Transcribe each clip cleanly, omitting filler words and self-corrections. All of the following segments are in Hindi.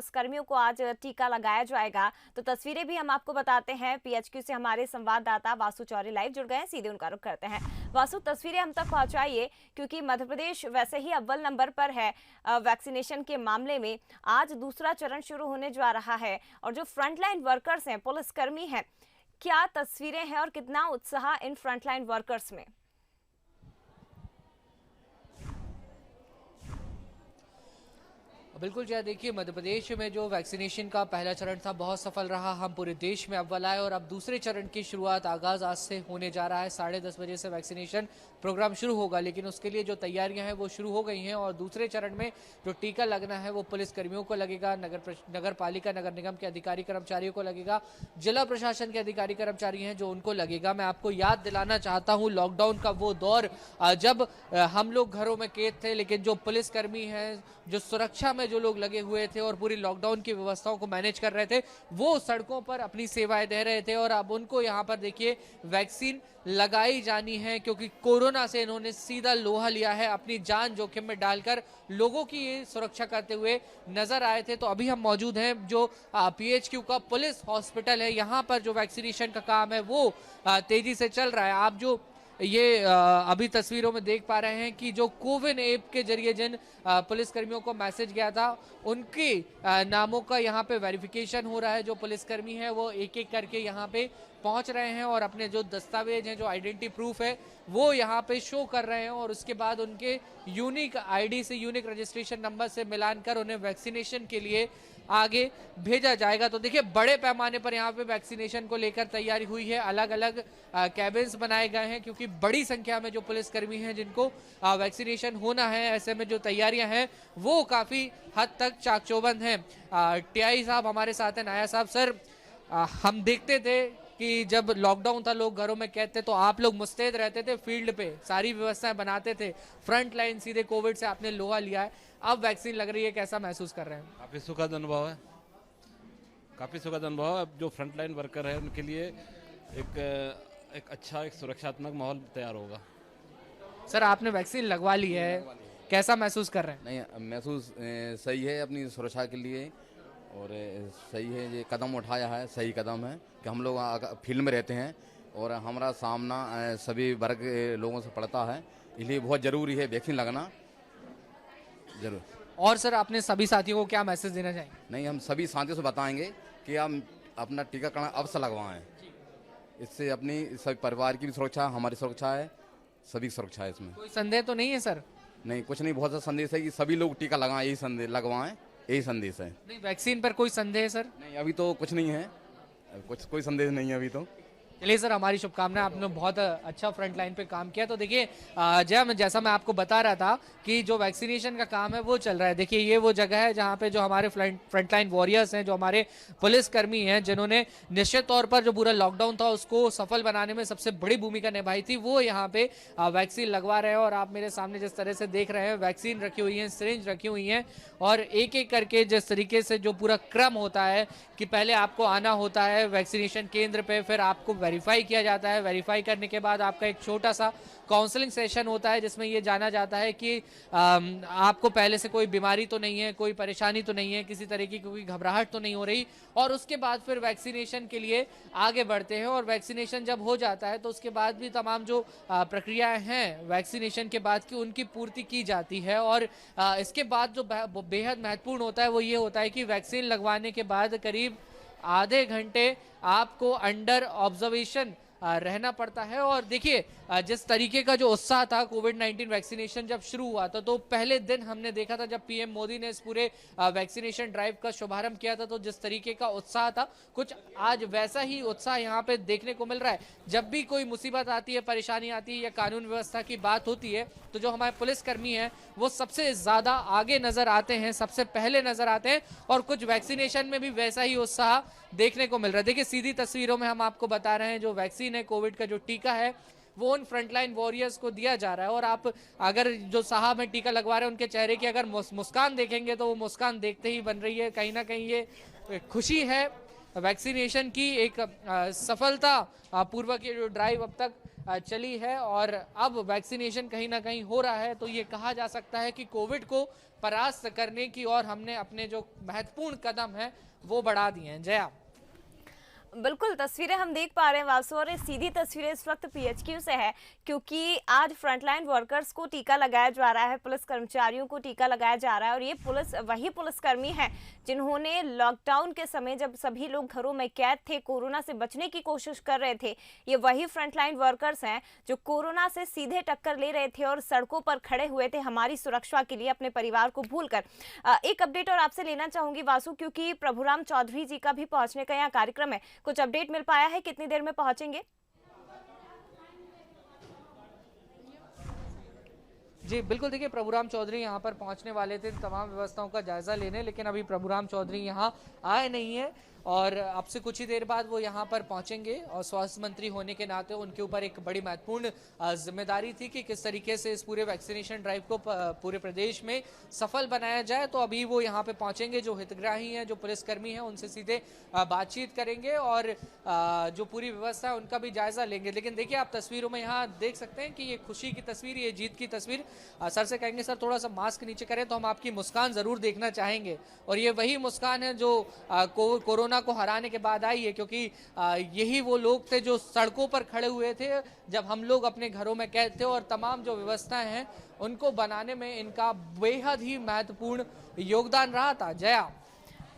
पुलिसकर्मियों को आज टीका लगाया जाएगा। तो तस्वीरें भी हम आपको बताते हैं। पीएचक्यू से हमारे संवाददाता वासु चौरे लाइव जुड़ गए हैं, सीधे उनका रुख करते हैं। वासु, तस्वीरें हम तक पहुंचाइए, क्योंकि मध्य प्रदेश वैसे ही अव्वल नंबर पर है वैक्सीनेशन के मामले में। आज दूसरा चरण शुरू होने जा रहा है और जो फ्रंटलाइन वर्कर्स हैं, पुलिसकर्मी हैं, क्या तस्वीरें हैं और कितना उत्साह इन फ्रंटलाइन वर्कर्स में? बिल्कुल जय, देखिए मध्य प्रदेश में जो वैक्सीनेशन का पहला चरण था बहुत सफल रहा। हम पूरे देश में अव्वल आए और अब दूसरे चरण की शुरुआत आगाज आज से होने जा रहा है। 10:30 बजे से वैक्सीनेशन प्रोग्राम शुरू होगा, लेकिन उसके लिए जो तैयारियां हैं वो शुरू हो गई हैं। और दूसरे चरण में जो टीका लगना है वो पुलिस कर्मियों को लगेगा, नगर पालिका नगर निगम के अधिकारी कर्मचारियों को लगेगा, जिला प्रशासन के अधिकारी कर्मचारी हैं जो उनको लगेगा। मैं आपको याद दिलाना चाहता हूँ लॉकडाउन का वो दौर जब हम लोग घरों में कैद थे, लेकिन जो पुलिसकर्मी हैं, जो सुरक्षा में जो लोग लगे हुए थे और पूरी लॉकडाउन की व्यवस्थाओं को मैनेज कर रहे थे, वो सड़कों पर अपनी सेवाएं दे रहे थे। और अब उनको यहाँ पर देखिए वैक्सीन लगाई जानी है, क्योंकि कोरोना से इन्होंने सीधा लोहा लिया है। अपनी जान जोखिम में डालकर लोगों की ये सुरक्षा करते हुए नजर आए थे। तो अभी हम मौजूद हैं जो पीएचक्यू का पुलिस हॉस्पिटल है, यहाँ पर जो वैक्सीनेशन का काम है वो तेजी से चल रहा है। आप जो ये अभी तस्वीरों में देख पा रहे हैं कि जो कोविन ऐप के जरिए जिन पुलिसकर्मियों को मैसेज गया था, उनके नामों का यहाँ पे वेरिफिकेशन हो रहा है। जो पुलिसकर्मी है वो एक एक करके यहाँ पे पहुंच रहे हैं और अपने जो दस्तावेज हैं, जो आइडेंटिटी प्रूफ है, वो यहाँ पे शो कर रहे हैं। और उसके बाद उनके यूनिक आईडी से, यूनिक रजिस्ट्रेशन नंबर से मिलान कर उन्हें वैक्सीनेशन के लिए आगे भेजा जाएगा। तो देखिए बड़े पैमाने पर यहाँ पे वैक्सीनेशन को लेकर तैयारी हुई है। अलग अलग कैबिन्स बनाए गए हैं, क्योंकि बड़ी संख्या में जो पुलिसकर्मी हैं जिनको वैक्सीनेशन होना है, ऐसे में जो तैयारियां हैं वो काफी हद तक चाक-चौबंद हैं। टीआई साहब हमारे साथ हैं, नाया साहब। सर, हम देखते थे कि जब लॉकडाउन था, लोग घरों में कैद थे, तो आप लोग मुस्तैद रहते थे, फील्ड पे सारी व्यवस्थाएं बनाते थे, फ्रंट लाइन सीधे कोविड से आपने लोहा लिया है। अब वैक्सीन लग रही है, कैसा महसूस कर रहे हैं? काफ़ी सुखद अनुभव है, काफ़ी सुखद अनुभव है। अब जो फ्रंट लाइन वर्कर है उनके लिए एक अच्छा, एक सुरक्षात्मक माहौल तैयार होगा। सर, आपने वैक्सीन लगवा ली है, कैसा महसूस कर रहे हैं? नहीं, महसूस सही है अपनी सुरक्षा के लिए, और सही है, ये कदम उठाया है, सही कदम है कि हम लोग फील्ड में रहते हैं और हमारा सामना सभी वर्ग के लोगों से पड़ता है, इसलिए बहुत ज़रूरी है वैक्सीन लगना, जरूर। और सर, आपने सभी साथियों को क्या मैसेज देना चाहेंगे? नहीं, हम सभी साथियों से बताएंगे कि हम अपना टीकाकरण अवश्य लगवाएं। इससे अपनी सभी परिवार की भी सुरक्षा, हमारी सुरक्षा है, सभी सुरक्षा है। इसमें कोई संदेह तो नहीं है सर? नहीं, कुछ नहीं, बहुत सा संदेश है कि सभी लोग टीका लगाएं, यही संदेश लगवाएं, यही संदेश है। नहीं, वैक्सीन पर कोई संदेह है सर? नहीं, अभी तो कुछ नहीं है, कोई संदेश नहीं है अभी तो। चलिए सर, हमारी शुभकामनाएं, आपने बहुत अच्छा फ्रंट लाइन पे काम किया। तो देखिए जैसा मैं आपको बता रहा था कि जो वैक्सीनेशन का काम है वो चल रहा है। देखिए ये वो जगह है जहां पे जो हमारे फ्रंट लाइन वॉरियर्स हैं, जो हमारे पुलिसकर्मी हैं, जिन्होंने निश्चित तौर पर जो पूरा लॉकडाउन था उसको सफल बनाने में सबसे बड़ी भूमिका निभाई थी, वो यहाँ पे वैक्सीन लगवा रहे हैं। और आप मेरे सामने जिस तरह से देख रहे हैं, वैक्सीन रखी हुई है, सिरिंज रखी हुई है, और एक एक करके जिस तरीके से जो पूरा क्रम होता है कि पहले आपको आना होता है वैक्सीनेशन केंद्र पे, फिर आपको वेरीफाई किया जाता है, वेरीफाई करने के बाद आपका एक छोटा सा काउंसलिंग सेशन होता है, जिसमें ये जाना जाता है कि आपको पहले से कोई बीमारी तो नहीं है, कोई परेशानी तो नहीं है, किसी तरह की कोई घबराहट तो नहीं हो रही। और उसके बाद फिर वैक्सीनेशन के लिए आगे बढ़ते हैं। और वैक्सीनेशन जब हो जाता है तो उसके बाद भी तमाम जो प्रक्रियाएं हैं वैक्सीनेशन के बाद की, उनकी पूर्ति की जाती है। और इसके बाद जो बेहद महत्वपूर्ण होता है वो ये होता है कि वैक्सीन लगवाने के बाद करीब आधे घंटे आपको अंडर ऑब्जर्वेशन रहना पड़ता है। और देखिए जिस तरीके का जो उत्साह था कोविड-19 वैक्सीनेशन जब शुरू हुआ था, तो पहले दिन हमने देखा था जब पीएम मोदी ने इस पूरे वैक्सीनेशन ड्राइव का शुभारंभ किया था, तो जिस तरीके का उत्साह था, कुछ आज वैसा ही उत्साह यहाँ पे देखने को मिल रहा है। जब भी कोई मुसीबत आती है, परेशानी आती है या कानून व्यवस्था की बात होती है, तो जो हमारे पुलिसकर्मी हैं वो सबसे ज्यादा आगे नजर आते हैं, सबसे पहले नजर आते हैं। और कुछ वैक्सीनेशन में भी वैसा ही उत्साह देखने को मिल रहा है। देखिए सीधी तस्वीरों में हम आपको बता रहे हैं जो वैक्सीन है, कोविड का जो टीका है, वो उन फ्रंटलाइन वॉरियर्स को दिया जा रहा है। और आप अगर जो साहब में टीका लगवा रहे हैं उनके चेहरे की अगर मुस्कान देखेंगे तो वो मुस्कान देखते ही बन रही है। कहीं ना कहीं ये खुशी है वैक्सीनेशन की, एक सफलता पूर्वक ये जो ड्राइव अब तक चली है और अब वैक्सीनेशन कहीं ना कहीं हो रहा है, तो ये कहा जा सकता है कि कोविड को परास्त करने की और हमने अपने जो महत्वपूर्ण कदम है वो बढ़ा दिए हैं। जया। बिल्कुल, तस्वीरें हम देख पा रहे हैं वासु, और ये सीधी तस्वीरें इस वक्त पीएचक्यू से है, क्योंकि आज फ्रंटलाइन वर्कर्स को टीका लगाया जा रहा है, पुलिस कर्मचारियों को टीका लगाया जा रहा है। और ये वही पुलिसकर्मी हैं जिन्होंने लॉकडाउन के समय, जब सभी लोग घरों में कैद थे, कोरोना से बचने की कोशिश कर रहे थे, ये वही फ्रंटलाइन वर्कर्स हैं जो कोरोना से सीधे टक्कर ले रहे थे और सड़कों पर खड़े हुए थे हमारी सुरक्षा के लिए, अपने परिवार को भूलकर। एक अपडेट और आपसे लेना चाहूंगी वासु, क्योंकि प्रभुराम चौधरी जी का भी पहुंचने का यहाँ कार्यक्रम है, कुछ अपडेट मिल पाया है? कितनी देर में पहुंचेंगे? जी बिल्कुल, देखिए प्रभुराम चौधरी यहाँ पर पहुँचने वाले थे तमाम व्यवस्थाओं का जायजा लेने, लेकिन अभी प्रभुराम चौधरी यहाँ आए नहीं है और अब से कुछ ही देर बाद वो यहाँ पर पहुँचेंगे। और स्वास्थ्य मंत्री होने के नाते उनके ऊपर एक बड़ी महत्वपूर्ण जिम्मेदारी थी कि किस तरीके से इस पूरे वैक्सीनेशन ड्राइव को पूरे प्रदेश में सफल बनाया जाए। तो अभी वो यहाँ पे पहुँचेंगे, जो हितग्राही हैं, जो पुलिसकर्मी हैं, उनसे सीधे बातचीत करेंगे और जो पूरी व्यवस्था है उनका भी जायजा लेंगे। लेकिन देखिए, आप तस्वीरों में यहाँ देख सकते हैं कि ये खुशी की तस्वीर, ये जीत की तस्वीर। सर से कहेंगे सर थोड़ा सा मास्क नीचे करें तो हम आपकी मुस्कान जरूर देखना चाहेंगे। और ये वही मुस्कान है जो कोरोना को हराने के बाद आई है, क्योंकि यही वो लोग थे जो सड़कों पर खड़े हुए थे जब हम लोग अपने घरों में कैद थे, और तमाम जो व्यवस्थाएं हैं उनको बनाने में इनका बेहद ही महत्वपूर्ण योगदान रहा था। जया।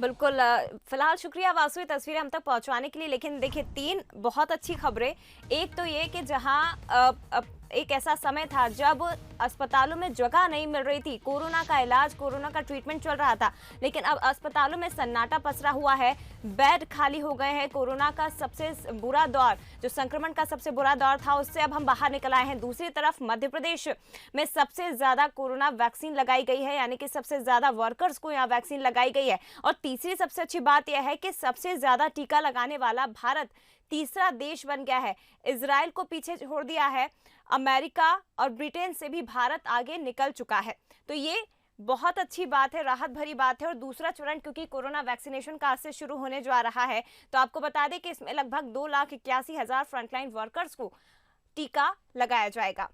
बिल्कुल, फिलहाल शुक्रिया वासु ये तस्वीरें हम तक पहुंचवाने के लिए। लेकिन देखिए, 3 बहुत अच्छी खबरें। एक तो ये कि जहां एक ऐसा समय था जब अस्पतालों में जगह नहीं मिल रही थी, कोरोना का इलाज, कोरोना का ट्रीटमेंट चल रहा था, लेकिन अब अस्पतालों में सन्नाटा पसरा हुआ है, बेड खाली हो गए हैं। कोरोना का सबसे बुरा दौर, जो संक्रमण का सबसे बुरा दौर था, उससे अब हम बाहर निकल आए हैं। दूसरी तरफ मध्य प्रदेश में सबसे ज्यादा कोरोना वैक्सीन लगाई गई है, यानी कि सबसे ज्यादा वर्कर्स को यहाँ वैक्सीन लगाई गई है। और तीसरी सबसे अच्छी बात यह है कि सबसे ज्यादा टीका लगाने वाला भारत तीसरा देश बन गया है। इजराइल को पीछे छोड़ दिया है, अमेरिका और ब्रिटेन से भी भारत आगे निकल चुका है। तो ये बहुत अच्छी बात है, राहत भरी बात है। और दूसरा चरण, क्योंकि कोरोना वैक्सीनेशन का आज से शुरू होने जा रहा है, तो आपको बता दें कि इसमें लगभग 2,81,000 फ्रंटलाइन वर्कर्स को टीका लगाया जाएगा।